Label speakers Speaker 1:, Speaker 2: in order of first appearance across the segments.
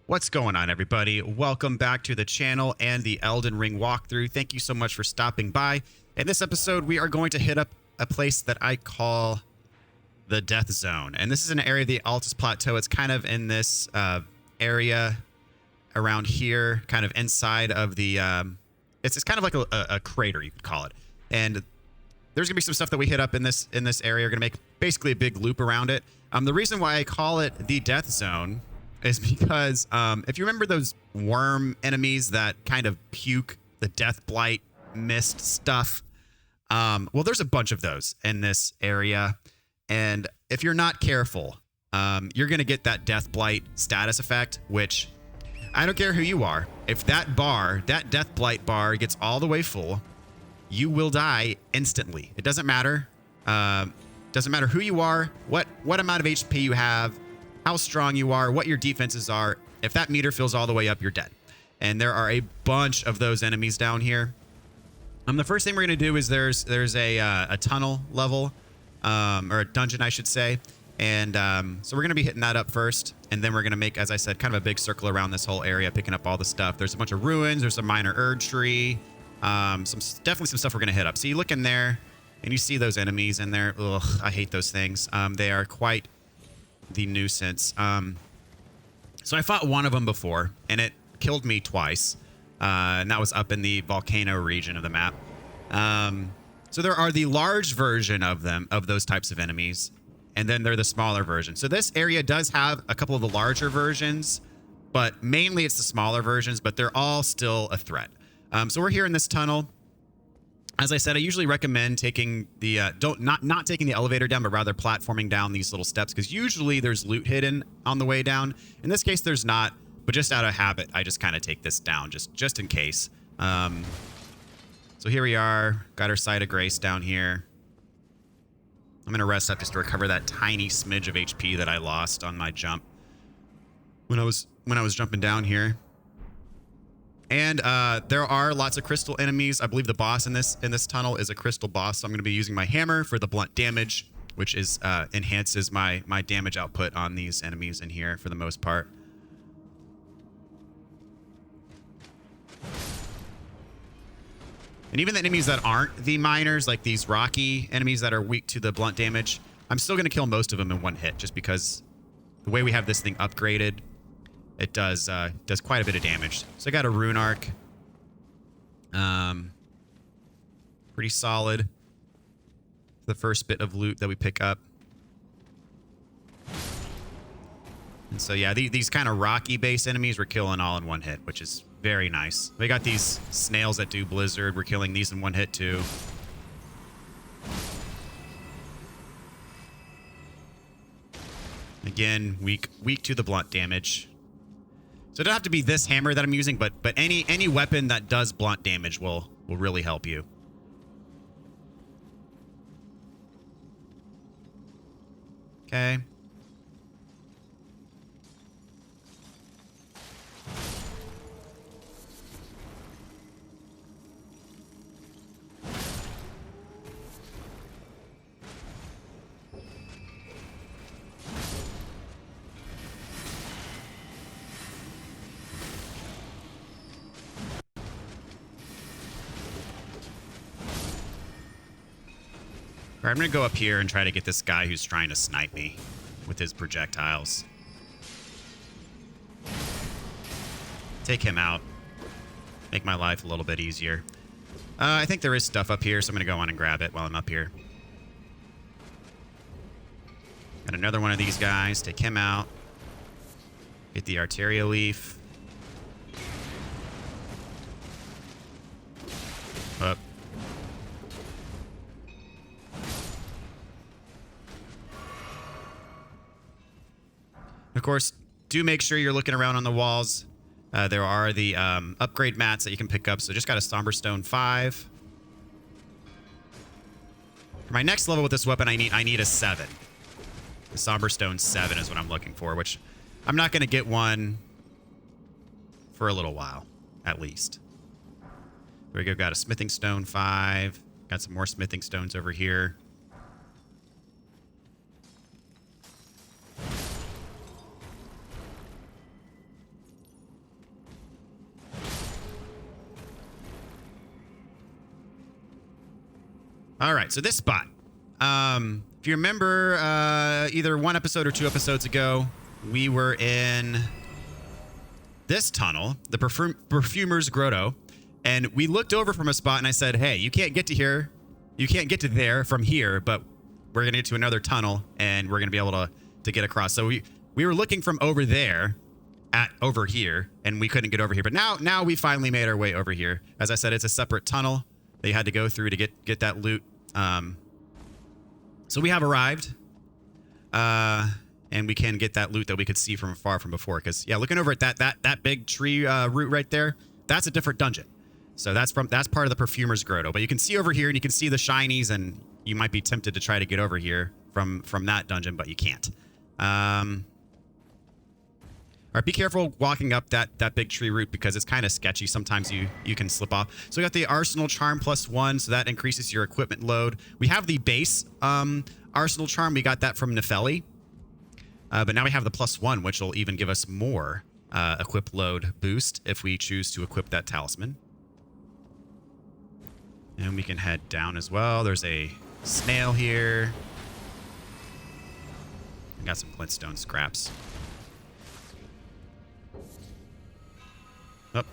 Speaker 1: What's going on, everybody? Welcome back to the channel and the Elden Ring walkthrough. Thank you so much for stopping by. In this episode, we are going to hit up a place that I call the Death Zone. And this is an area of the Altus Plateau. It's kind of in this area around here, kind of inside of the... It's kind of like a crater, you could call it. And there's going to be some stuff that we hit up in this area. We're going to make basically a big loop around it. The reason why I call it the Death Zone is because if you remember those worm enemies that kind of puke the death blight mist stuff, well, there's a bunch of those in this area. And if you're not careful, you're going to get that death blight status effect, which I don't care who you are. If that death blight bar gets all the way full, you will die instantly. It doesn't matter. Doesn't matter who you are, what amount of HP you have, how strong you are, what your defenses are. If that meter fills all the way up, you're dead. And there are a bunch of those enemies down here. The first thing we're going to do is there's a tunnel level, or a dungeon, I should say. And so we're going to be hitting that up first. And then we're going to make, as I said, kind of a big circle around this whole area, picking up all the stuff. There's a bunch of ruins. There's a minor Erd tree. Definitely some stuff we're going to hit up. So you look in there and you see those enemies in there. Ugh, I hate those things. They are quite the nuisance. So I fought one of them before, and it killed me twice. And that was up in the volcano region of the map. So there are the large version of them, of those types of enemies, and then they're the smaller version. So this area does have a couple of the larger versions, but mainly it's the smaller versions, but they're all still a threat. So we're here in this tunnel. As I said, I usually recommend taking the not taking the elevator down, but rather platforming down these little steps, because usually there's loot hidden on the way down. In this case, there's not, but just out of habit, I just kind of take this down just in case. So here we are, got our site of grace down here. I'm gonna rest up just to recover that tiny smidge of HP that I lost on my jump when I was jumping down here. And there are lots of crystal enemies. I believe the boss in this tunnel is a crystal boss. So I'm going to be using my hammer for the blunt damage, which is enhances my damage output on these enemies in here for the most part. And even the enemies that aren't the miners, like these rocky enemies that are weak to the blunt damage, I'm still going to kill most of them in one hit, just because the way we have this thing upgraded, it does quite a bit of damage. So I got a rune arc. Pretty solid. The first bit of loot that we pick up. And so yeah, these kind of rocky base enemies we're killing all in one hit, which is very nice. We got these snails that do blizzard. We're killing these in one hit too. Again, weak to the blunt damage. So it doesn't have to be this hammer that I'm using, but any weapon that does blunt damage will really help you. Okay. All right, I'm going to go up here and try to get this guy who's trying to snipe me with his projectiles. Take him out. Make my life a little bit easier. I think there is stuff up here, so I'm going to go on and grab it while I'm up here. Got another one of these guys. Take him out. Get the arteria leaf. Up. Of course, do make sure you're looking around on the walls. There are the upgrade mats that you can pick up. So just got a Somber Stone 5. For my next level with this weapon, I need a 7. The Somber Stone 7 is what I'm looking for, which I'm not going to get one for a little while, at least. There we go. Got a Smithing Stone 5. Got some more Smithing Stones over here. All right, so this spot. If you remember, either one episode or 2 episodes ago, we were in this tunnel, the Perfumer's Grotto, and we looked over from a spot and I said, hey, you can't get to here. You can't get to there from here, but we're going to get to another tunnel and we're going to be able to get across. So we were looking from over there at over here and we couldn't get over here. But now we finally made our way over here. As I said, it's a separate tunnel that you had to go through to get that loot. So we have arrived, and we can get that loot that we could see from afar from before. Because yeah, looking over at that big tree root right there, that's a different dungeon. So that's part of the Perfumer's Grotto. But you can see over here, and you can see the shinies, and you might be tempted to try to get over here from that dungeon, but you can't. All right, be careful walking up that big tree root because it's kind of sketchy. Sometimes you can slip off. So we got the Arsenal Charm +1, so that increases your equipment load. We have the base Arsenal Charm. We got that from Nefeli. But now we have the +1, which will even give us more equip load boost if we choose to equip that talisman. And we can head down as well. There's a snail here. We got some glintstone scraps. Oh.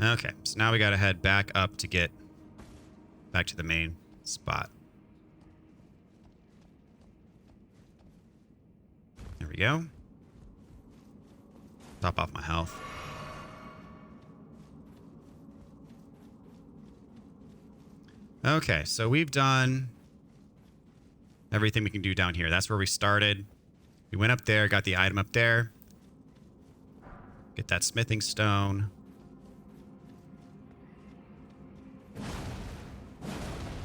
Speaker 1: Okay, so now we gotta head back up to get back to the main spot. There we go. Top off my health. Okay, so we've done everything we can do down here. That's where we started. We went up there, got the item up there. Get that smithing stone.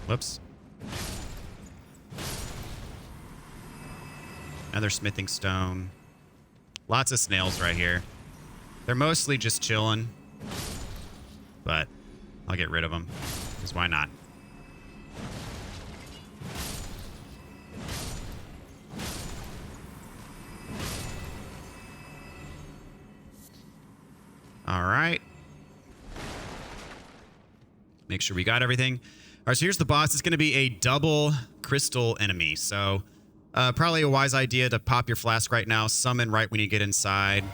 Speaker 1: Whoops. Another smithing stone. Lots of snails right here. They're mostly just chilling, but I'll get rid of them, because why not? All right. Make sure we got everything. All right, so here's the boss. It's going to be a double crystal enemy. So probably a wise idea to pop your flask right now. Summon right when you get inside.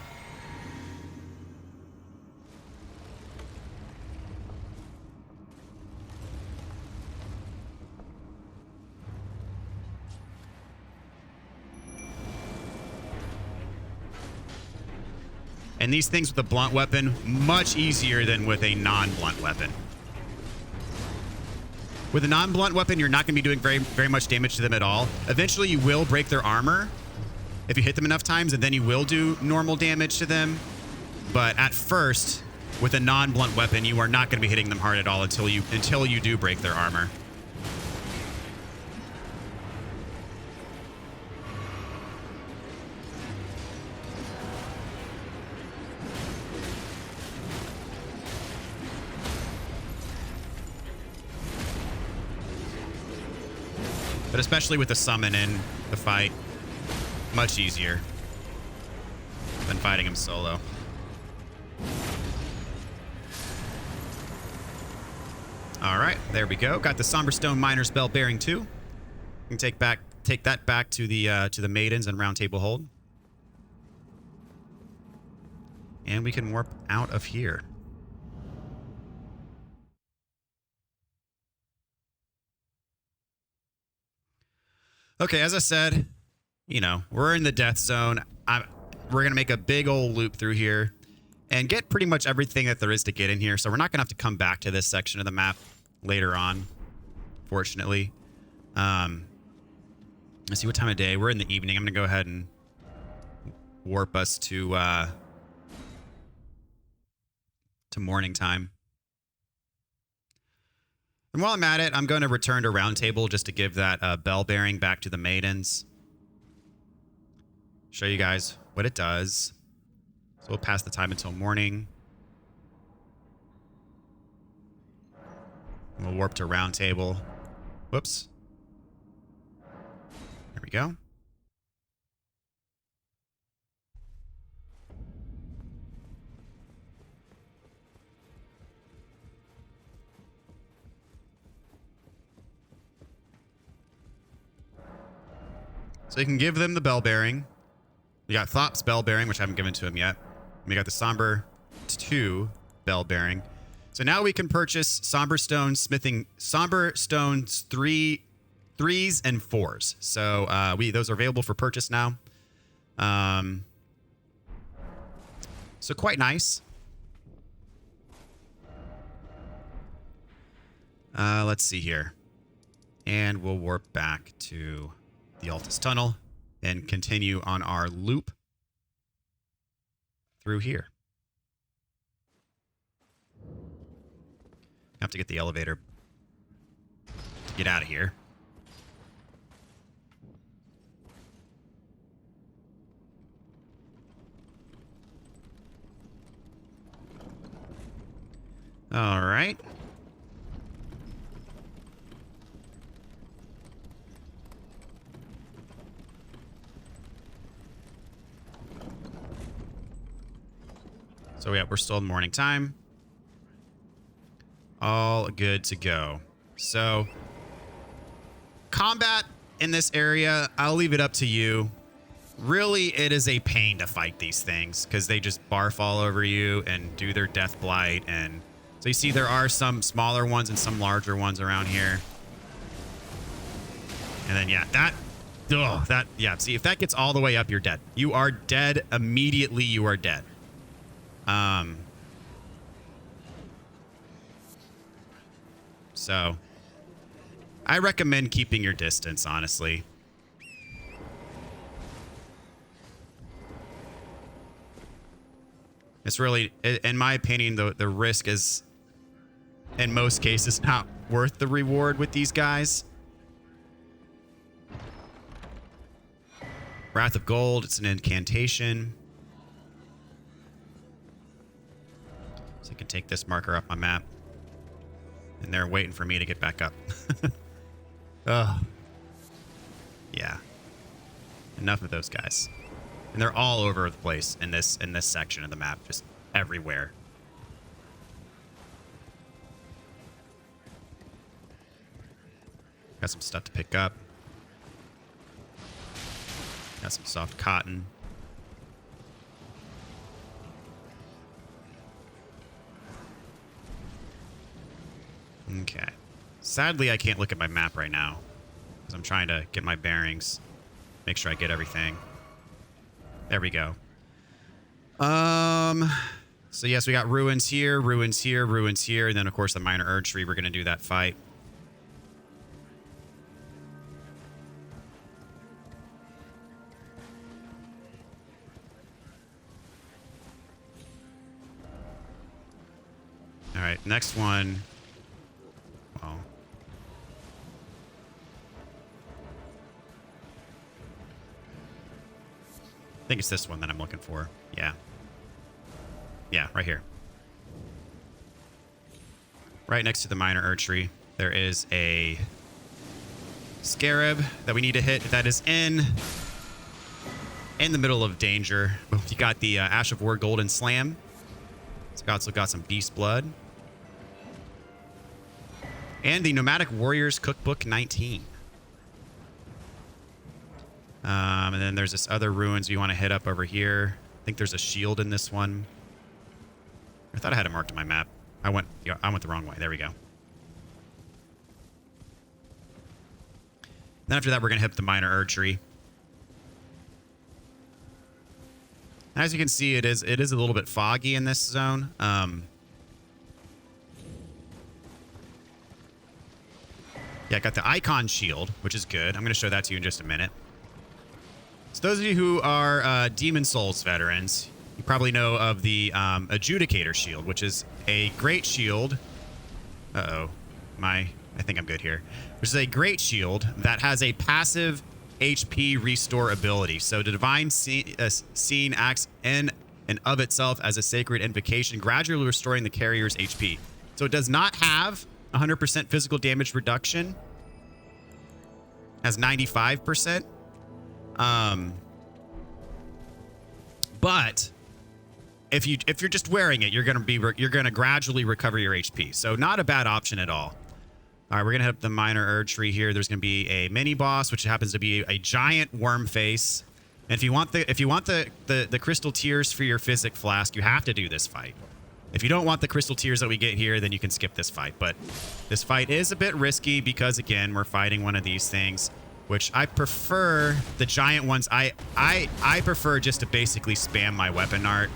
Speaker 1: And these things with a blunt weapon, much easier than with a non-blunt weapon. With a non-blunt weapon, you're not going to be doing very much damage to them at all. Eventually, you will break their armor if you hit them enough times, and then you will do normal damage to them. But at first, with a non-blunt weapon, you are not going to be hitting them hard at all until you do break their armor. But especially with the summon in the fight, much easier than fighting him solo. All right, there we go. Got the Somberstone Miner's Bell bearing 2. You can take that back to the maidens and Roundtable Hold. And we can warp out of here. Okay, as I said, you know, we're in the death zone. We're going to make a big old loop through here and get pretty much everything that there is to get in here. So we're not going to have to come back to this section of the map later on, fortunately. Let's see what time of day. We're in the evening. I'm going to go ahead and warp us to morning time. And while I'm at it, I'm going to return to Roundtable just to give that bell bearing back to the maidens. Show you guys what it does. So we'll pass the time until morning. We'll warp to Roundtable. Whoops. There we go. So you can give them the bell bearing. We got Thop's bell bearing, which I haven't given to him yet. We got the Somber 2 bell bearing. So now we can purchase Somber Stones threes and fours. So those are available for purchase now. So quite nice. Let's see here. And we'll warp back to the Altus Tunnel and continue on our loop through here. Have to get the elevator to get out of here. All right. So yeah, we're still in morning time. All good to go. So combat in this area, I'll leave it up to you. Really, it is a pain to fight these things because they just barf all over you and do their death blight. And so you see there are some smaller ones and some larger ones around here. And then yeah, see if that gets all the way up, you're dead. You are dead immediately. You are dead. So I recommend keeping your distance, honestly. It's really, in my opinion, the risk is, in most cases, not worth the reward with these guys. Wrath of Gold, it's an incantation. So I can take this marker up my map. And they're waiting for me to get back up. Ugh. Yeah. Enough of those guys. And they're all over the place in this section of the map, just everywhere. Got some stuff to pick up. Got some soft cotton. Okay. Sadly, I can't look at my map right now because I'm trying to get my bearings, make sure I get everything. There we go. So yes, we got ruins here, ruins here, ruins here, and then of course the minor urge tree. We're gonna do that fight. All right, next one. Well, I think it's this one that I'm looking for. Yeah. Yeah, right here. Right next to the minor urge tree, there is a scarab that we need to hit that is in the middle of danger. You got the Ash of War Golden Slam. It's also got some beast blood. And the Nomadic Warriors Cookbook 19. And then there's this other ruins we want to hit up over here. I think there's a shield in this one. I thought I had it marked on my map. I went the wrong way. There we go. Then after that, we're going to hit the minor urge tree. As you can see, it is a little bit foggy in this zone. Yeah, I got the icon shield, which is good. I'm going to show that to you in just a minute. So those of you who are Demon Souls veterans, you probably know of the Adjudicator shield, which is a great shield. Uh-oh. I think I'm good here. Which is a great shield that has a passive HP restore ability. So the Divine Scene acts in and of itself as a sacred invocation, gradually restoring the carrier's HP. So it does not have 100% physical damage reduction. Has 95%. But if you're just wearing it, you're gonna gradually recover your HP. So not a bad option at all. All right, we're gonna hit up the minor Erd tree here. There's gonna be a mini boss, which happens to be a giant worm face. And if you want the crystal tears for your physic flask, you have to do this fight. If you don't want the crystal tears that we get here, then you can skip this fight. But this fight is a bit risky because, again, we're fighting one of these things, which I prefer the giant ones. I prefer just to basically spam my weapon art.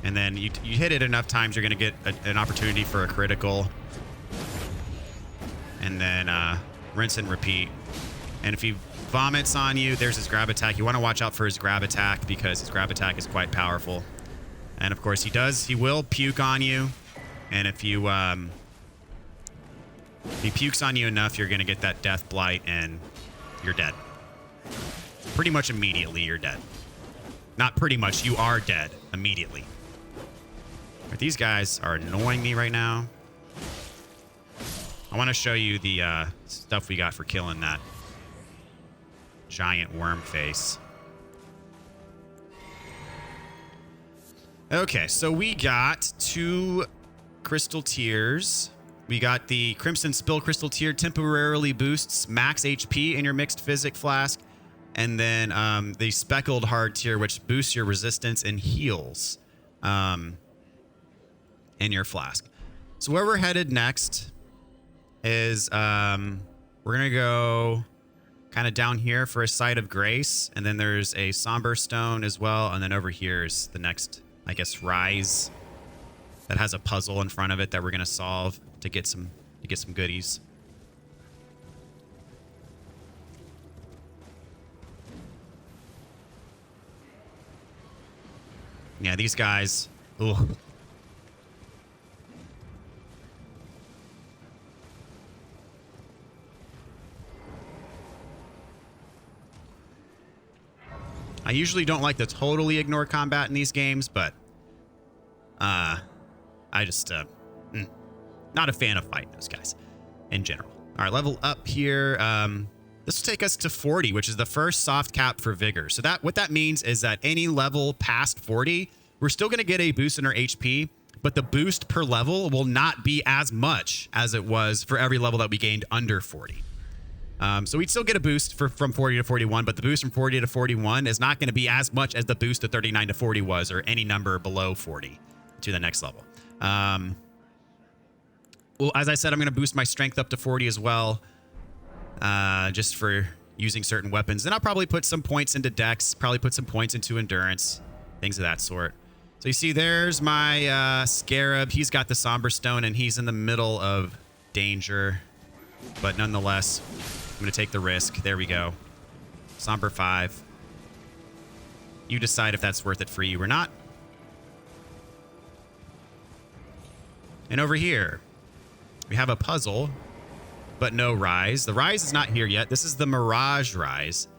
Speaker 1: And then you hit it enough times, you're going to get an opportunity for a critical. And then rinse and repeat. And if he vomits on you, there's his grab attack. You want to watch out for his grab attack because his grab attack is quite powerful. And of course he will puke on you. And if he pukes on you enough, you're going to get that death blight and you're dead. Pretty much immediately you're dead. Not pretty much, you are dead immediately. But these guys are annoying me right now. I want to show you the stuff we got for killing that giant worm face. Okay, so we got 2 crystal tears. We got the Crimson Spill Crystal Tear temporarily boosts max HP in your mixed physic flask. And then the Speckled Hard Tear, which boosts your resistance and heals in your flask. So where we're headed next is we're going to go kind of down here for a Site of Grace. And then there's a Somber Stone as well. And then over here is the next, I guess, Rise that has a puzzle in front of it that we're going to solve to get some goodies. Yeah, these guys. Ugh. I usually don't like to totally ignore combat in these games, but I just not a fan of fighting those guys in general. All right, level up here. This will take us to 40, which is the first soft cap for Vigor. So what that means is that any level past 40, we're still going to get a boost in our HP, but the boost per level will not be as much as it was for every level that we gained under 40. So we'd still get a boost from 40 to 41, but the boost from 40 to 41 is not going to be as much as the boost to 39 to 40 was, or any number below 40 to the next level. Well, as I said, I'm going to boost my strength up to 40 as well, just for using certain weapons. Then I'll probably put some points into Dex, probably put some points into Endurance, things of that sort. So you see, there's my Scarab. He's got the Somber Stone, and he's in the middle of danger. But nonetheless, I'm going to take the risk. There we go. Somber 5. You decide if that's worth it for you or not. And over here, we have a puzzle, but no Rise. The Rise is not here yet. This is the Mirage Rise.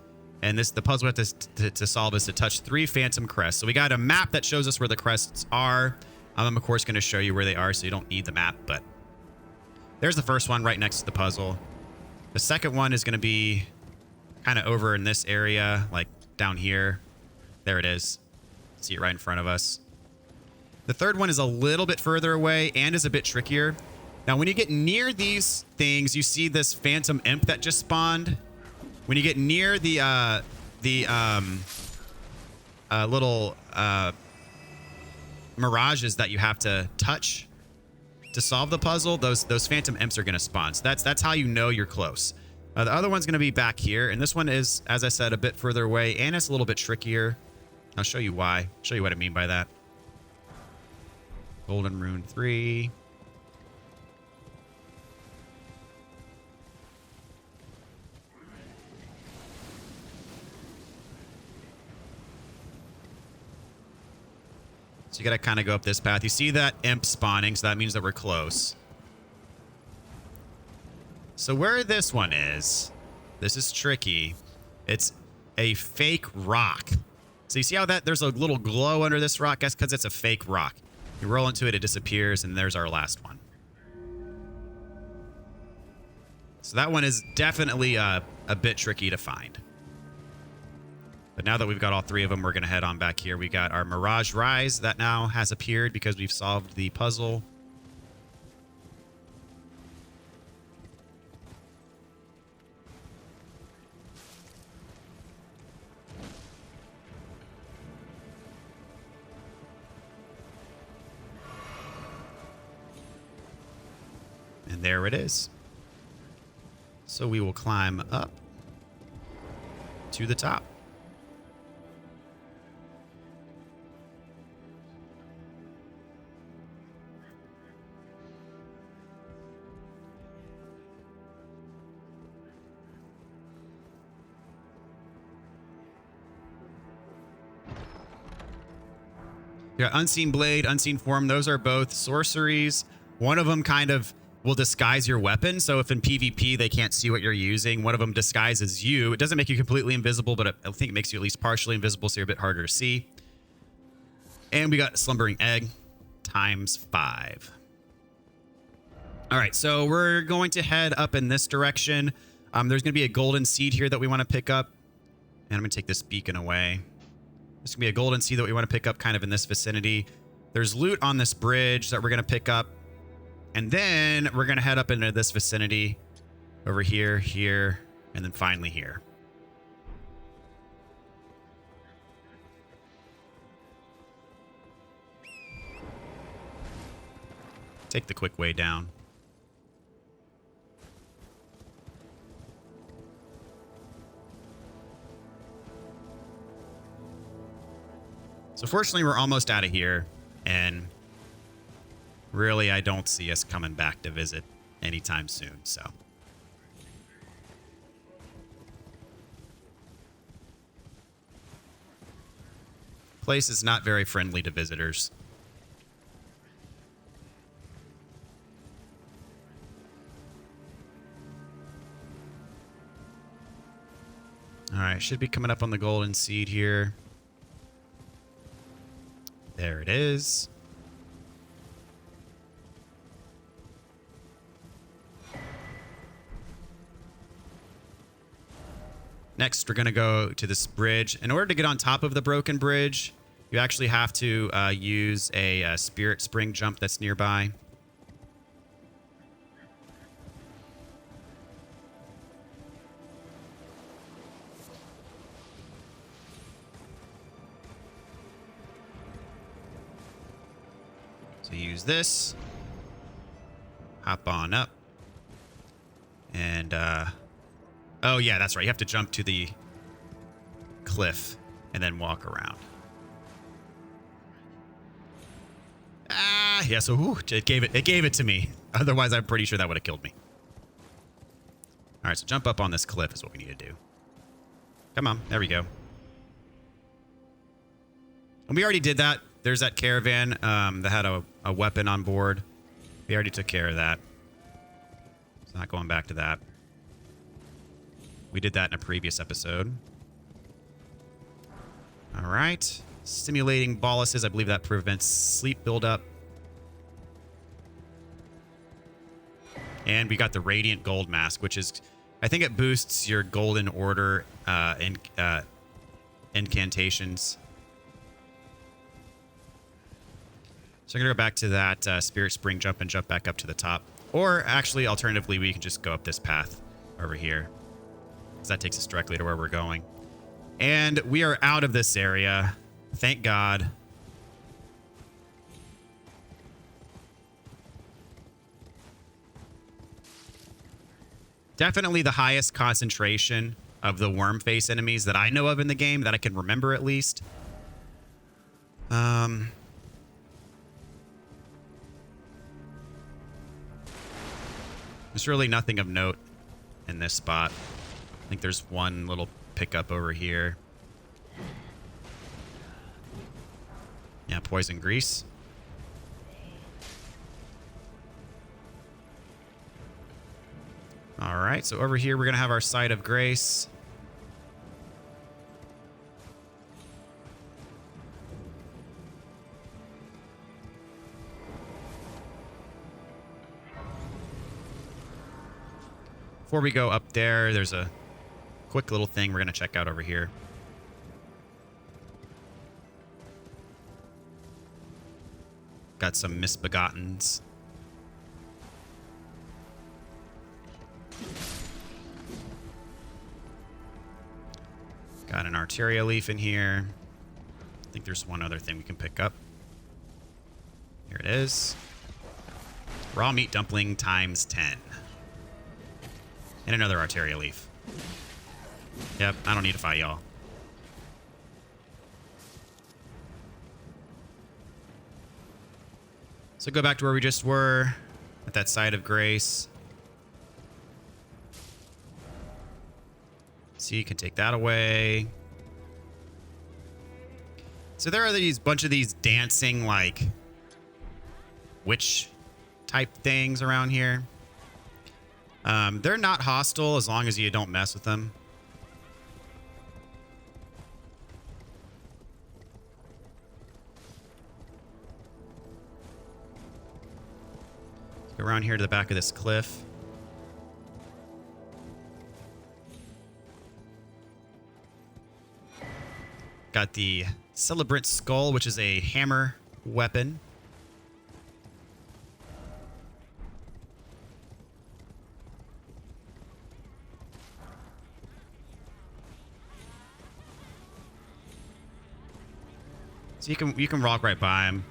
Speaker 1: And the puzzle we have to solve is to touch 3 Phantom Crests. So we got a map that shows us where the crests are. I'm, of course, going to show you where they are, so you don't need the map. But there's the first one right next to the puzzle. The second one is going to be kind of over in this area, like down here. There it is. See it right in front of us. The third one is a little bit further away and is a bit trickier. Now, when you get near these things, you see this Phantom Imp that just spawned. When you get near the little mirages that you have to touch to solve the puzzle, those Phantom Imps are going to spawn. So that's how you know you're close. The other one's going to be back here, and this one is, as I said, a bit further away, and it's a little bit trickier. I'll show you why. I'll show you what I mean by that. Golden Rune 3. So you got to kind of go up this path. You see that imp spawning, so that means that we're close. So where this one is, this is tricky. It's a fake rock. So you see how there's a little glow under this rock? That's because it's a fake rock. You roll into it, it disappears, and there's our last one. So that one is definitely a bit tricky to find. But now that we've got all 3 of them, we're going to head on back here. We got our Mirage Rise that now has appeared because we've solved the puzzle. there it is. So we will climb up to the top. You got Unseen Blade, Unseen Form. Those are both sorceries. One of them kind of will disguise your weapon. So if in PvP they can't see what you're using, one of them disguises you. It doesn't make you completely invisible, but I think it makes you at least partially invisible, so you're a bit harder to see. And we got Slumbering Egg ×5. All right, so we're going to head up in this direction. There's going to be a golden seed here that we want to pick up. And I'm going to take this beacon away. There's going to be a golden seed that we want to pick up kind of in this vicinity. There's loot on this bridge that we're going to pick up. And then we're going to head up into this vicinity over here, here, and then finally here. Take the quick way down. So fortunately, we're almost out of here, and really, I don't see us coming back to visit anytime soon, so. Place is not very friendly to visitors. All right, should be coming up on the golden seed here. There it is. Next, we're going to go to this bridge. In order to get on top of the broken bridge, you actually have to use a spirit spring jump that's nearby. So use this, hop on up, and oh yeah, that's right. You have to jump to the cliff and then walk around. Ah, yeah. So it gave it to me. Otherwise, I'm pretty sure that would have killed me. All right, so jump up on this cliff is what we need to do. Come on, there we go. And we already did that. There's that caravan that had a weapon on board. We already took care of that. It's not going back to that. We did that in a previous episode. All right. Stimulating boluses. I believe that prevents sleep buildup. And we got the Radiant Gold Mask, which is, I think it boosts your Golden Order incantations. So I'm going to go back to that Spirit Spring jump and jump back up to the top. Or actually, alternatively, we can just go up this path over here. Because that takes us directly to where we're going. And we are out of this area. Thank God. Definitely the highest concentration of the worm face enemies that I know of in the game, that I can remember at least. There's really nothing of note in this spot. I think there's one little pickup over here. Yeah, poison grease. All right, so over here we're going to have our Site of Grace. Before we go up there, there's a quick little thing we're going to check out over here. Got some misbegottens. Got an Arteria leaf in here. I think there's one other thing we can pick up. Here it is. Raw meat dumpling times 10. And another arterial leaf. Yep, I don't need to fight y'all. So go back to where we just were, at that site of grace. So you can take that away. So there are these bunch of these dancing, like, witch type things around here. They're not hostile as long as you don't mess with them. Let's go around here to the back of this cliff. Got the Celebrant Skull, which is a hammer weapon. So you can walk right by them.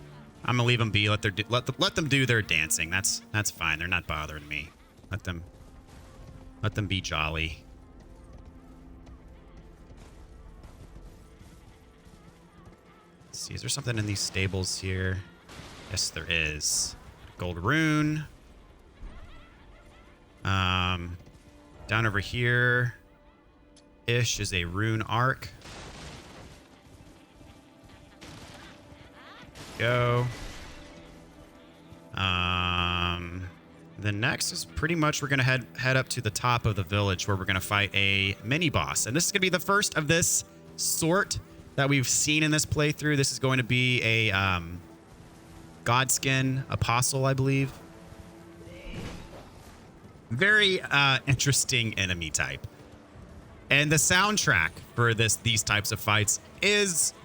Speaker 1: I'm gonna leave them be. Let them do their dancing. That's fine. They're not bothering me. Let them be jolly. Let's see, is there something in these stables here? Yes, there is. Gold rune. Down over here ish is a rune arc. Go. Then next is pretty much we're gonna head up to the top of the village where we're gonna fight a mini boss, and this is gonna be the first of this sort that we've seen in this playthrough. This is going to be a Godskin Apostle, I believe. Very interesting enemy type, and the soundtrack for these types of fights is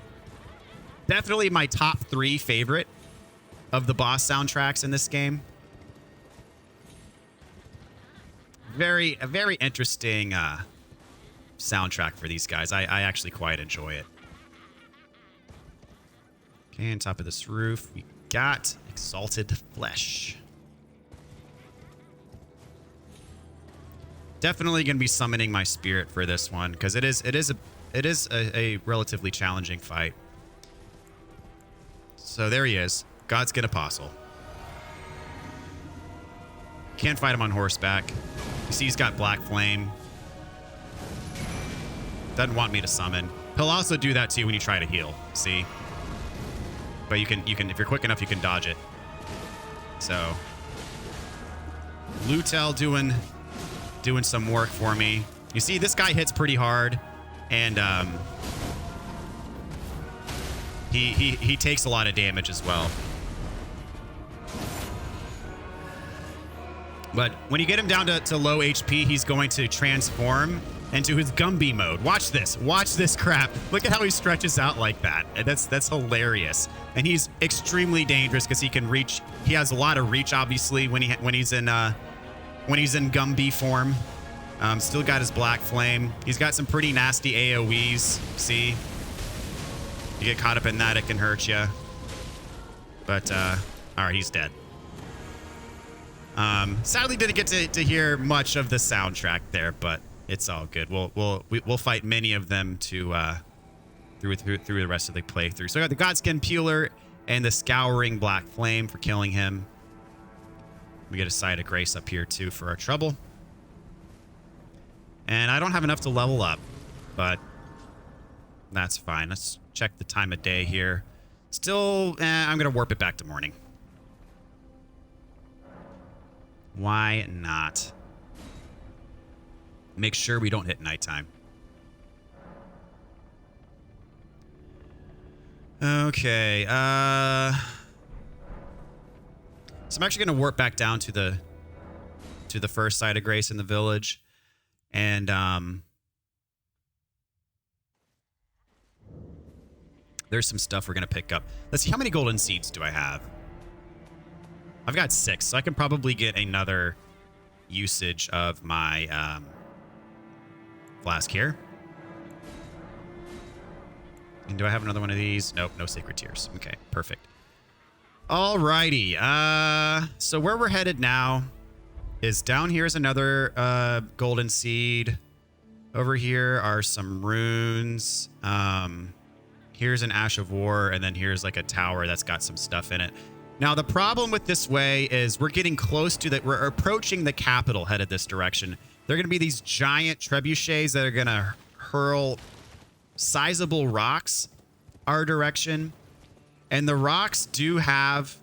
Speaker 1: definitely my top 3 favorite of the boss soundtracks in this game. A very interesting soundtrack for these guys. I actually quite enjoy it. Okay, on top of this roof, we got Exalted Flesh. Definitely going to be summoning my spirit for this one because it is a relatively challenging fight. So there he is, Godskin Apostle. Can't fight him on horseback. You see he's got Black Flame. Doesn't want me to summon. He'll also do that too when you try to heal, see? But you can if you're quick enough, you can dodge it. So Lutel doing some work for me. You see this guy hits pretty hard, and he takes a lot of damage as well. But when you get him down to low HP, he's going to transform into his Gumby mode. Watch this. Watch this crap. Look at how he stretches out like that. That's hilarious. And he's extremely dangerous because he can reach. He has a lot of reach, obviously, when he's in Gumby form. Still got his Black Flame. He's got some pretty nasty AoEs. See, you get caught up in that, it can hurt you. But all right, he's dead. Sadly, didn't get to hear much of the soundtrack there, but it's all good. We'll fight many of them through the rest of the playthrough. So I got the Godskin Peeler and the Scouring Black Flame for killing him. We get a Side of Grace up here too for our trouble. And I don't have enough to level up, but that's fine. Let's check the time of day here. Still, I'm gonna warp it back to morning. Why not? Make sure we don't hit nighttime. Okay. So I'm actually going to warp back down to the first Side of Grace in the village, and there's some stuff we're going to pick up. Let's see, how many golden seeds do I have? I've got 6, so I can probably get another usage of my flask here. And do I have another one of these? Nope, no Sacred Tears. Okay, perfect. Alrighty. So where we're headed now is down here is another golden seed. Over here are some runes. Here's an Ash of War, and then here's like a tower that's got some stuff in it. Now, the problem with this way is we're getting close to that. We're approaching the capital headed this direction. There are going to be these giant trebuchets that are going to hurl sizable rocks our direction. And the rocks do have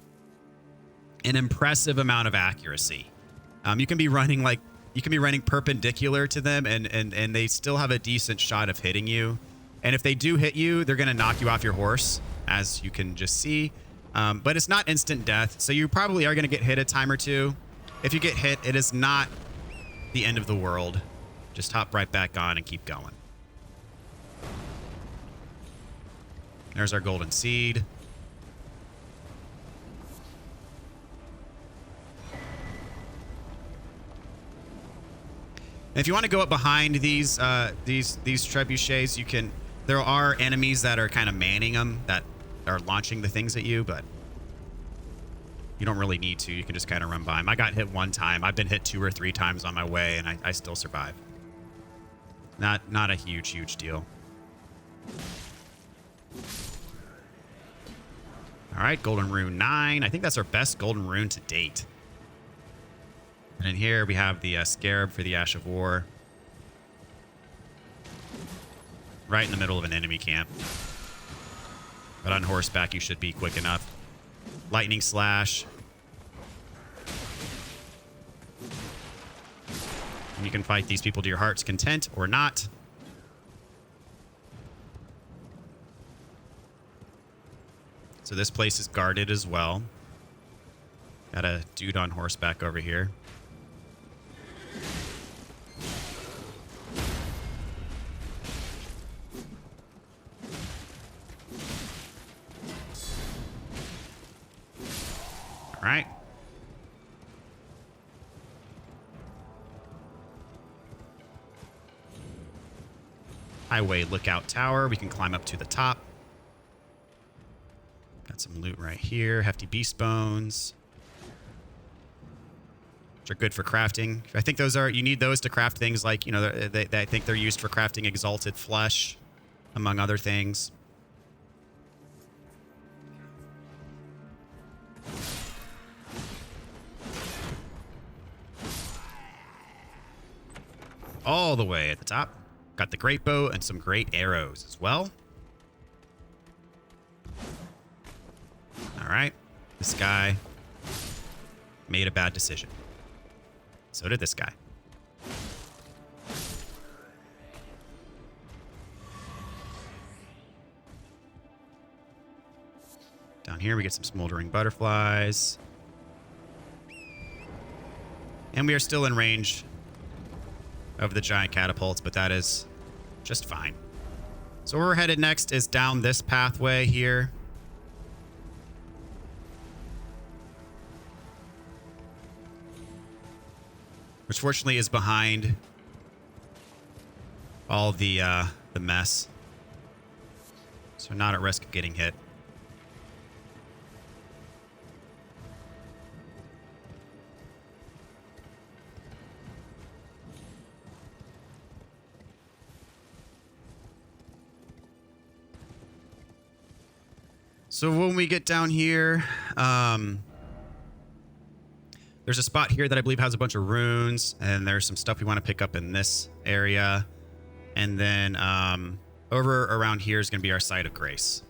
Speaker 1: an impressive amount of accuracy. You can be running perpendicular to them, and they still have a decent shot of hitting you. And if they do hit you, they're going to knock you off your horse, as you can just see. But it's not instant death, so you probably are going to get hit a time or two. If you get hit, it is not the end of the world. Just hop right back on and keep going. There's our golden seed. And if you want to go up behind these trebuchets, you can. There are enemies that are kind of manning them, that are launching the things at you, but you don't really need to. You can just kind of run by them. I got hit one time. I've been hit 2 or 3 times on my way, and I still survive. Not a huge deal. All right, golden rune 9. I think that's our best golden rune to date. And in here we have the scarab for the Ash of War. Right in the middle of an enemy camp. But on horseback, you should be quick enough. Lightning slash. And you can fight these people to your heart's content or not. So this place is guarded as well. Got a dude on horseback over here. All right. Highway lookout tower. We can climb up to the top. Got some loot right here. Hefty beast bones, which are good for crafting. I think those are, you need those to craft things like, you know, I think they're used for crafting exalted flesh, among other things. All the way at the top. Got the great bow and some great arrows as well. All right. This guy made a bad decision. So did this guy. Down here we get some smoldering butterflies. And we are still in range of the giant catapults, but that is just fine. So where we're headed next is down this pathway here. Which fortunately is behind all the mess. So we're not at risk of getting hit. So when we get down here, there's a spot here that I believe has a bunch of runes, and there's some stuff we want to pick up in this area. And then over around here is going to be our site of grace.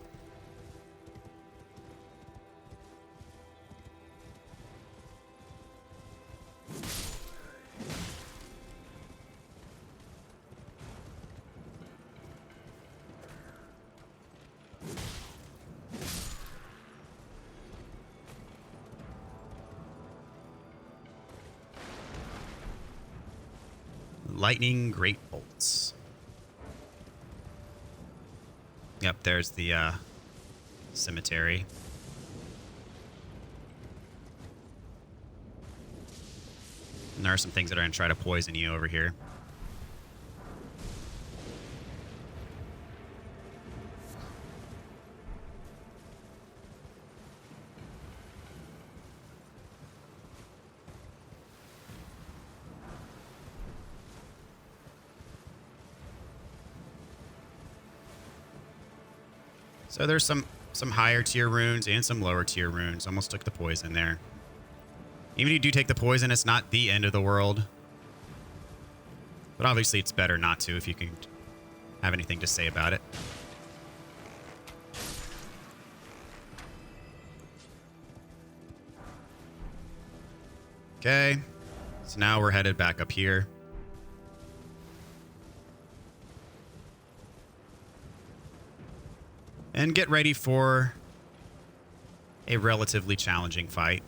Speaker 1: Lightning great bolts. Yep, there's the cemetery. And there are some things that are going to try to poison you over here. So there's some higher tier runes and some lower tier runes. Almost took the poison there. Even if you do take the poison, it's not the end of the world. But obviously it's better not to if you can have anything to say about it. Okay, so now we're headed back up here. And get ready for a relatively challenging fight.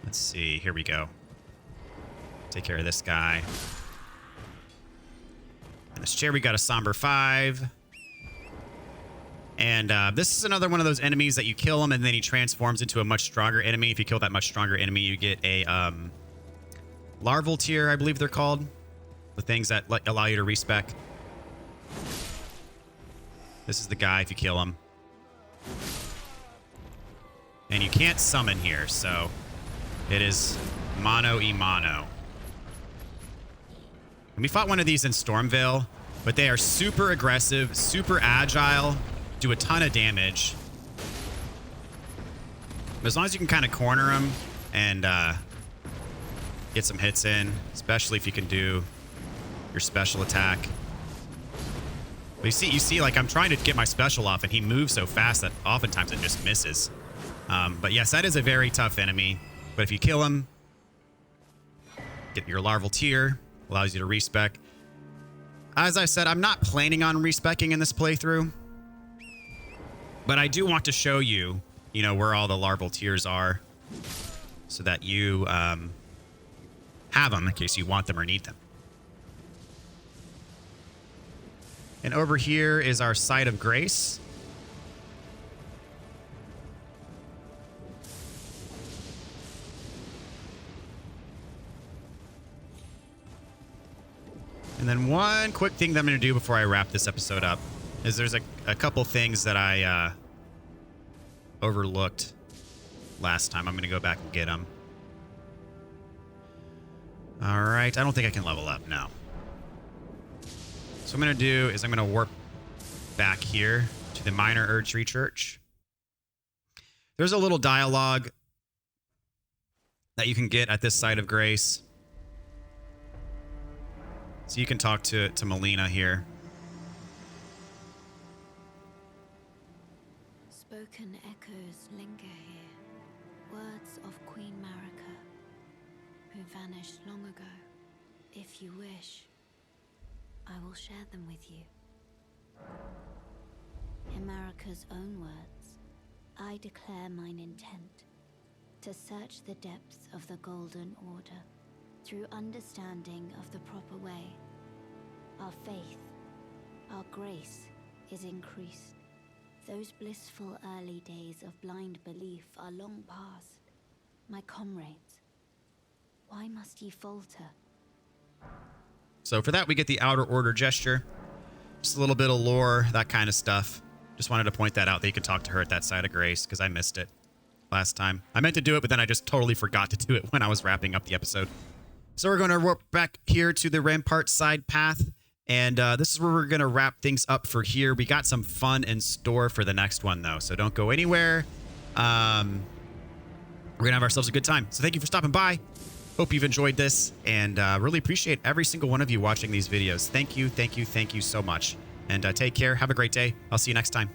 Speaker 1: Let's see, here we go. Take care of this guy. In this chair, we got a Somber 5. And this is another one of those enemies that you kill him and then he transforms into a much stronger enemy. If you kill that much stronger enemy, you get a larval tier, I believe they're called. The things that allow you to respec. This is the guy if you kill him. And you can't summon here, so it is mono e mono. And we fought one of these in Stormvale, but they are super aggressive, super agile, do a ton of damage. But as long as you can kind of corner them and get some hits in, especially if you can do your special attack. But you see, like I'm trying to get my special off and he moves so fast that oftentimes it just misses. But yes, that is a very tough enemy. But if you kill him, get your larval tier, allows you to respec. As I said, I'm not planning on respecking in this playthrough. But I do want to show you, where all the larval tiers are so that you have them in case you want them or need them. And over here is our Site of Grace. And then one quick thing that I'm going to do before I wrap this episode up is there's a couple things that I overlooked last time. I'm going to go back and get them. All right. I don't think I can level up now. So what I'm going to do is I'm going to warp back here to the Minor Erdtree Church. There's a little dialogue that you can get at this Site of Grace. So you can talk to Melina here.
Speaker 2: Spoken echoes linger here, words of Queen Marika, who vanished long ago. If you wish, I will share them with you. In Marika's own words, I declare mine intent to search the depths of the Golden Order through understanding of the proper way. Our faith, our grace is increased. Those blissful early days of blind belief are long past. My comrades, why must ye falter?
Speaker 1: So for that, we get the Outer Order gesture. Just a little bit of lore, that kind of stuff. Just wanted to point that out, that you could talk to her at that Site of Grace, because I missed it last time. I meant to do it, but then I just totally forgot to do it when I was wrapping up the episode. So we're going to warp back here to the Rampart side path. And this is where we're going to wrap things up for here. We got some fun in store for the next one, though. So don't go anywhere. We're going to have ourselves a good time. So thank you for stopping by. Hope you've enjoyed this. And really appreciate every single one of you watching these videos. Thank you, thank you, thank you so much. And take care. Have a great day. I'll see you next time.